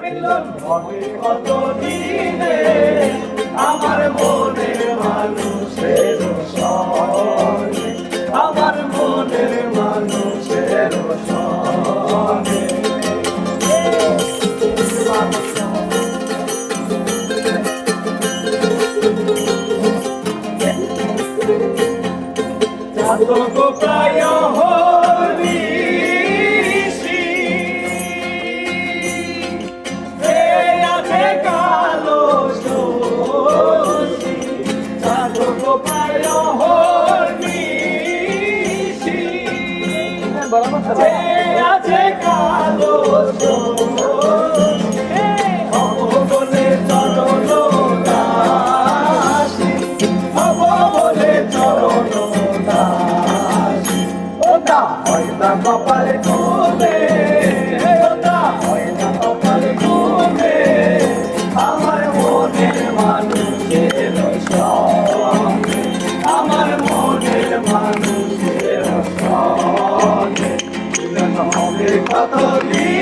মিলন হবে কত দিনে আমার মনের মানুষের সঙ্গে, আমার মনের মানুষের সঙ্গে। চাতক প্রায় হরিষি আছে কালো শশী, চাতক প্রায় হরিষি আছে কালো শশী, বলে চরণ দাসী, বলে চরণ দাসী। ওটা হয় না কপালে ঘুমে, ওটা হয় না কপালে ঘুমে আমার মনের মানুষের সঙ্গে, আমার মনের মানুষের সঙ্গে। মিলন হবে কত দিন